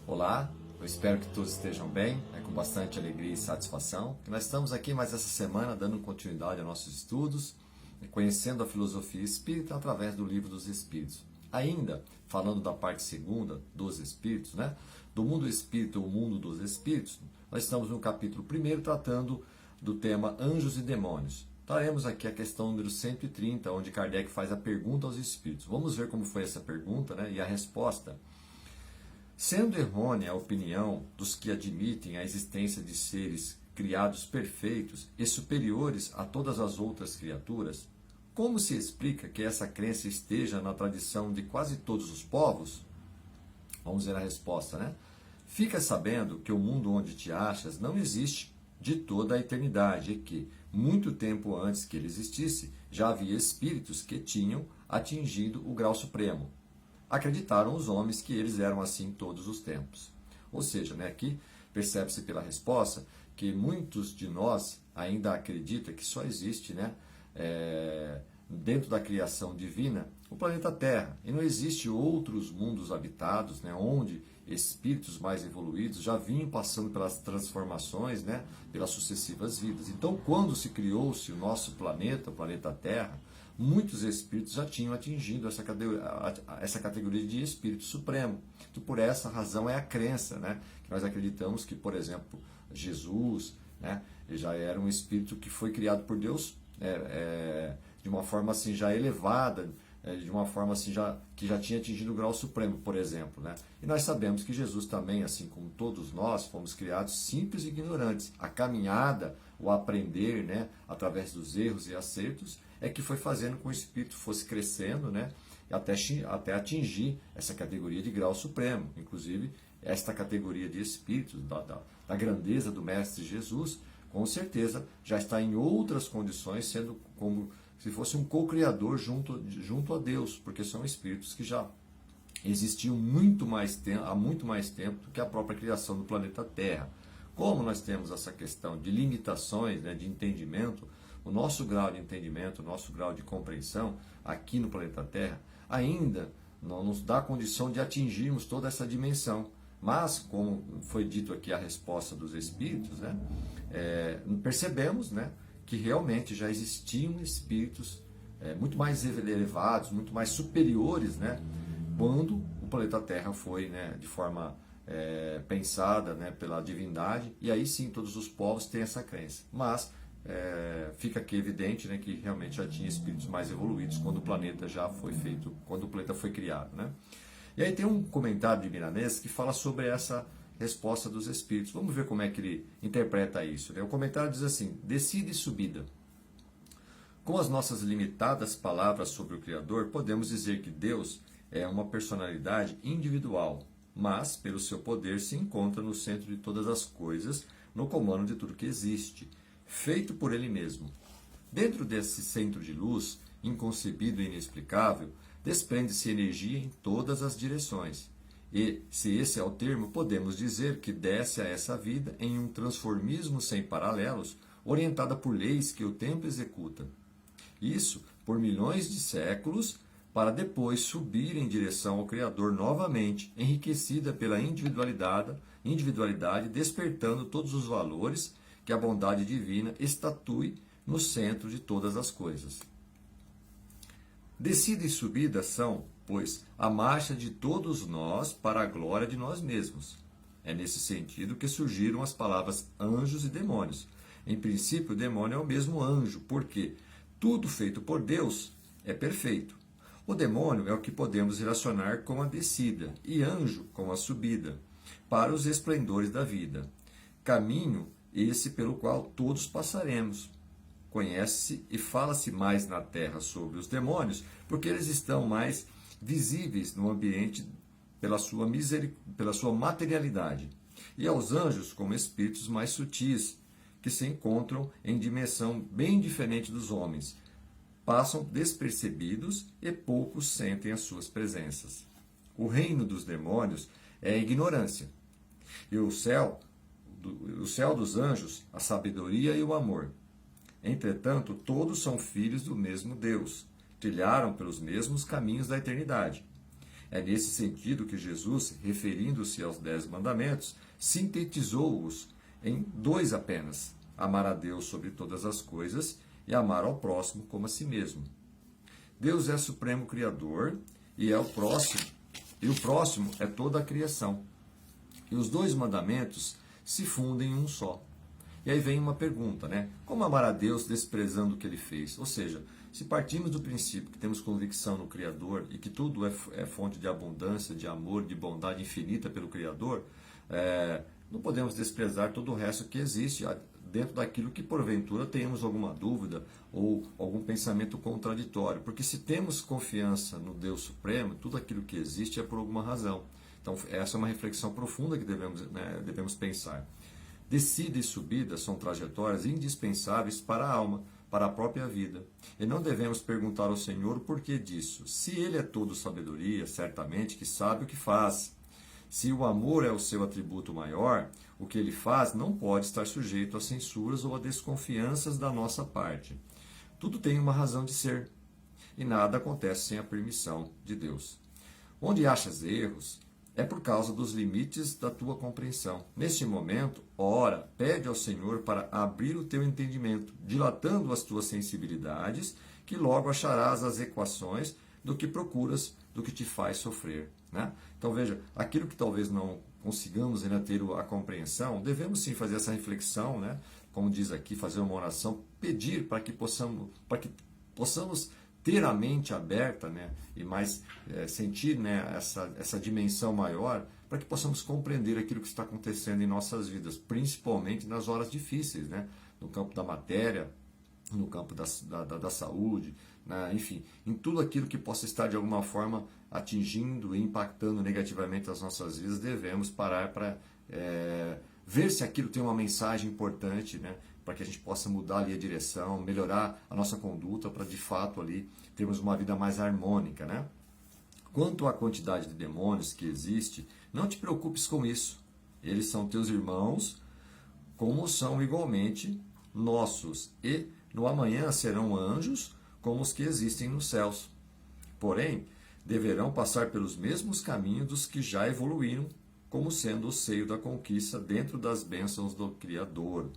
Olá, eu espero que todos estejam bem, com bastante alegria e satisfação. Nós estamos aqui mais essa semana dando continuidade aos nossos estudos, conhecendo a filosofia espírita através do Livro dos Espíritos. Ainda falando da parte segunda dos Espíritos, do mundo espírita, o mundo dos Espíritos, nós estamos no capítulo 1 tratando do tema Anjos e Demônios. Traremos aqui a questão número 130, onde Kardec faz a pergunta aos Espíritos. Vamos ver como foi essa pergunta e a resposta. Sendo errônea a opinião dos que admitem a existência de seres criados perfeitos e superiores a todas as outras criaturas, como se explica que essa crença esteja na tradição de quase todos os povos? Vamos ver a resposta, Fica sabendo que o mundo onde te achas não existe de toda a eternidade e que, muito tempo antes que ele existisse, já havia espíritos que tinham atingido o grau supremo. Acreditaram os homens que eles eram assim todos os tempos. Ou seja, aqui percebe-se pela resposta que muitos de nós ainda acreditam que só existe dentro da criação divina o planeta Terra. E não existe outros mundos habitados, onde espíritos mais evoluídos já vinham passando pelas transformações, pelas sucessivas vidas. Então, quando se criou-se o nosso planeta, o planeta Terra, muitos espíritos já tinham atingido essa categoria de espírito supremo. Então, por essa razão é a crença, que nós acreditamos que, por exemplo, Jesus, ele já era um espírito que foi criado por Deus de uma forma assim já elevada, de uma forma assim que já tinha atingido o grau supremo, por exemplo. E nós sabemos que Jesus também, assim como todos nós, fomos criados simples e ignorantes. A caminhada, o aprender, através dos erros e acertos, é que foi fazendo com que o espírito fosse crescendo, até atingir essa categoria de grau supremo. Inclusive, esta categoria de espíritos, da grandeza do Mestre Jesus, com certeza já está em outras condições, sendo como se fosse um co-criador junto a Deus, porque são espíritos que já existiam há muito mais tempo do que a própria criação do planeta Terra. Como nós temos essa questão de limitações, de entendimento, o nosso grau de entendimento, o nosso grau de compreensão aqui no planeta Terra ainda não nos dá condição de atingirmos toda essa dimensão. Mas, como foi dito aqui a resposta dos Espíritos, percebemos que realmente já existiam espíritos muito mais elevados, muito mais superiores, quando o planeta Terra foi de forma pensada pela divindade, e aí sim todos os povos têm essa crença. Mas fica aqui evidente que realmente já tinha espíritos mais evoluídos quando o planeta já foi feito, quando o planeta foi criado. E aí tem um comentário de Milanês que fala sobre essa resposta dos espíritos. Vamos ver como é que ele interpreta isso. O comentário diz assim: descida e subida. Com as nossas limitadas palavras sobre o Criador, podemos dizer que Deus é uma personalidade individual, mas, pelo seu poder, se encontra no centro de todas as coisas, no comando de tudo que existe, feito por Ele mesmo. Dentro desse centro de luz, inconcebido e inexplicável, desprende-se energia em todas as direções. E, se esse é o termo, podemos dizer que desce a essa vida em um transformismo sem paralelos, orientada por leis que o tempo executa. Isso por milhões de séculos, para depois subir em direção ao Criador novamente, enriquecida pela individualidade, despertando todos os valores que a bondade divina estatue no centro de todas as coisas. Descida e subida são, pois, a marcha de todos nós para a glória de nós mesmos. É nesse sentido que surgiram as palavras anjos e demônios. Em princípio, o demônio é o mesmo anjo, porque tudo feito por Deus é perfeito. O demônio é o que podemos relacionar com a descida, e anjo com a subida, para os esplendores da vida. Caminho esse pelo qual todos passaremos. Conhece-se e fala-se mais na Terra sobre os demônios, porque eles estão mais visíveis no ambiente pela sua materialidade, e aos anjos como espíritos mais sutis, que se encontram em dimensão bem diferente dos homens, passam despercebidos e poucos sentem as suas presenças. O reino dos demônios é a ignorância, e o céu dos anjos, a sabedoria e o amor. Entretanto, todos são filhos do mesmo Deus, trilharam pelos mesmos caminhos da eternidade. É nesse sentido que Jesus, referindo-se aos 10 mandamentos, sintetizou-os em 2 apenas: amar a Deus sobre todas as coisas e amar ao próximo como a si mesmo. Deus é supremo Criador e é o próximo, e o próximo é toda a criação. E os 2 mandamentos se fundem em um só. E aí vem uma pergunta, né? Como amar a Deus desprezando o que Ele fez? Ou seja, se partimos do princípio que temos convicção no Criador e que tudo é fonte de abundância, de amor, de bondade infinita pelo Criador, não podemos desprezar todo o resto que existe dentro daquilo que porventura tenhamos alguma dúvida ou algum pensamento contraditório. Porque se temos confiança no Deus Supremo, tudo aquilo que existe é por alguma razão. Então essa é uma reflexão profunda que devemos pensar. Descida e subida são trajetórias indispensáveis para a alma, para a própria vida. E não devemos perguntar ao Senhor o porquê disso. Se Ele é todo sabedoria, certamente que sabe o que faz. Se o amor é o seu atributo maior, o que Ele faz não pode estar sujeito a censuras ou a desconfianças da nossa parte. Tudo tem uma razão de ser, e nada acontece sem a permissão de Deus. Onde achas erros, é por causa dos limites da tua compreensão. Neste momento, ora, pede ao Senhor para abrir o teu entendimento, dilatando as tuas sensibilidades, que logo acharás as equações do que procuras, do que te faz sofrer. Né? Então veja, aquilo que talvez não consigamos ainda ter a compreensão, devemos sim fazer essa reflexão, né? Como diz aqui, fazer uma oração, pedir para que possamos ter a mente aberta, né, e mais sentir, né, essa dimensão maior, para que possamos compreender aquilo que está acontecendo em nossas vidas, principalmente nas horas difíceis, né, no campo da matéria, no campo da saúde, né, enfim, em tudo aquilo que possa estar de alguma forma atingindo e impactando negativamente as nossas vidas, devemos parar para ver se aquilo tem uma mensagem importante, né, para que a gente possa mudar ali a direção, melhorar a nossa conduta, para de fato ali termos uma vida mais harmônica, né? Quanto à quantidade de demônios que existe, não te preocupes com isso. Eles são teus irmãos, como são igualmente nossos, e no amanhã serão anjos, como os que existem nos céus. Porém, deverão passar pelos mesmos caminhos dos que já evoluíram, como sendo o seio da conquista dentro das bênçãos do Criador.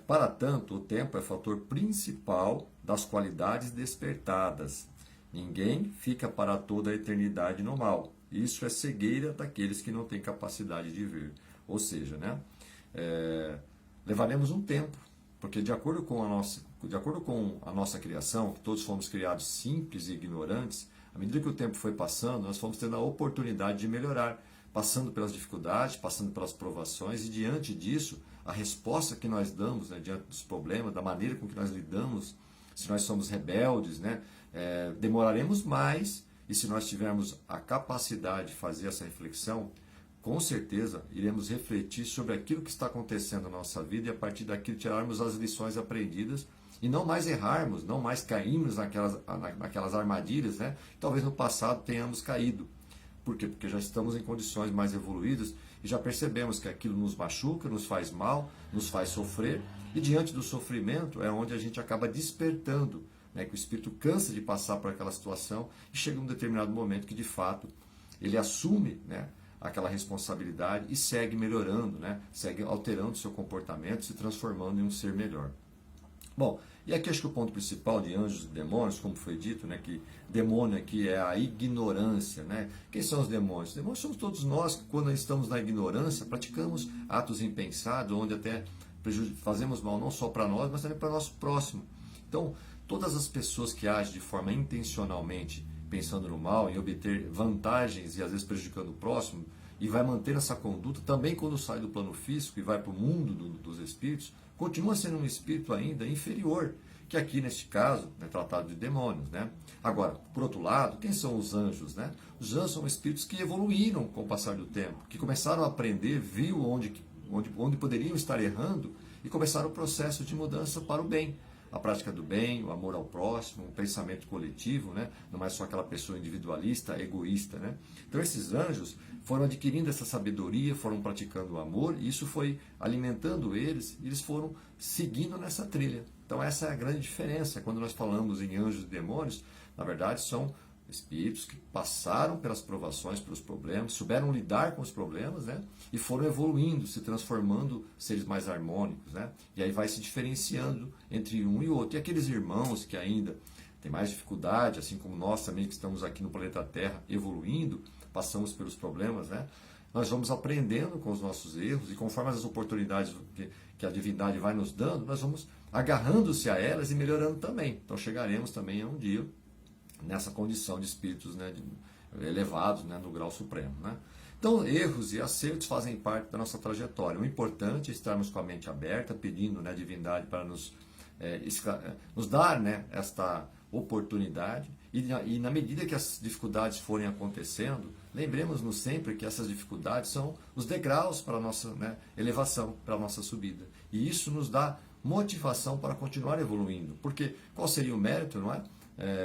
Para tanto, o tempo é fator principal das qualidades despertadas. Ninguém fica para toda a eternidade no mal. Isso é cegueira daqueles que não têm capacidade de ver. Ou seja, né, levaremos um tempo, porque de acordo com a nossa criação, que todos fomos criados simples e ignorantes, à medida que o tempo foi passando, nós fomos tendo a oportunidade de melhorar, passando pelas dificuldades, passando pelas provações, e diante disso, a resposta que nós damos, né, diante dos problemas, da maneira com que nós lidamos, se nós somos rebeldes, né, demoraremos mais, e se nós tivermos a capacidade de fazer essa reflexão, com certeza iremos refletir sobre aquilo que está acontecendo na nossa vida e a partir daquilo tirarmos as lições aprendidas e não mais errarmos, não mais cairmos naquelas armadilhas, né, que talvez no passado tenhamos caído. Por quê? Porque já estamos em condições mais evoluídas e já percebemos que aquilo nos machuca, nos faz mal, nos faz sofrer, e diante do sofrimento é onde a gente acaba despertando, né, que o espírito cansa de passar por aquela situação e chega um determinado momento que de fato ele assume, né, aquela responsabilidade e segue melhorando, né, segue alterando seu comportamento, se transformando em um ser melhor. Bom, e aqui acho que o ponto principal de anjos e demônios, como foi dito, né, que demônio aqui é a ignorância, né? Quem são os demônios? Os demônios somos todos nós que, quando estamos na ignorância, praticamos atos impensados, onde até fazemos mal não só para nós, mas também para o nosso próximo. Então, todas as pessoas que agem de forma intencionalmente, pensando no mal, em obter vantagens e às vezes prejudicando o próximo, e vai manter essa conduta, também quando sai do plano físico e vai para o mundo dos espíritos, continua sendo um espírito ainda inferior, que aqui neste caso é tratado de demônios, né? Agora, por outro lado, quem são os anjos, né? Os anjos são espíritos que evoluíram com o passar do tempo, que começaram a aprender, viu onde poderiam estar errando e começaram o processo de mudança para o bem. A prática do bem, o amor ao próximo, o pensamento coletivo, né? Não é só aquela pessoa individualista, egoísta, né? Então esses anjos foram adquirindo essa sabedoria, foram praticando o amor, e isso foi alimentando eles, e eles foram seguindo nessa trilha. Então essa é a grande diferença. Quando nós falamos em anjos e demônios, na verdade são Espíritos que passaram pelas provações, pelos problemas, souberam lidar com os problemas, né? E foram evoluindo, se transformando seres mais harmônicos, né? E aí vai se diferenciando entre um e outro. E aqueles irmãos que ainda têm mais dificuldade, assim como nós também que estamos aqui no planeta Terra evoluindo, passamos pelos problemas, né? Nós vamos aprendendo com os nossos erros e conforme as oportunidades que a divindade vai nos dando, nós vamos agarrando-se a elas e melhorando também. Então chegaremos também a um dia nessa condição de espíritos, né, elevados, né, no grau supremo. Né? Então, erros e acertos fazem parte da nossa trajetória. O importante é estarmos com a mente aberta, pedindo, né, a divindade para nos dar, né, esta oportunidade e na medida que as dificuldades forem acontecendo, lembremos-nos sempre que essas dificuldades são os degraus para a nossa, né, elevação, para a nossa subida. E isso nos dá motivação para continuar evoluindo. Porque qual seria o mérito, não é?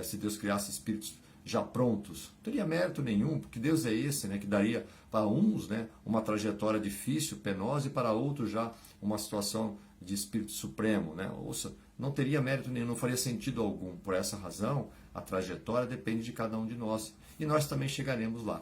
Se Deus criasse espíritos já prontos, não teria mérito nenhum, porque Deus é esse, né, que daria para uns, né, uma trajetória difícil, penosa, e para outros já uma situação de espírito supremo, né? Ouça, não teria mérito nenhum, não faria sentido algum. Por essa razão, a trajetória depende de cada um de nós, e nós também chegaremos lá.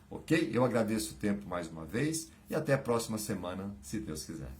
Ok? Eu agradeço o tempo mais uma vez, e até a próxima semana, se Deus quiser.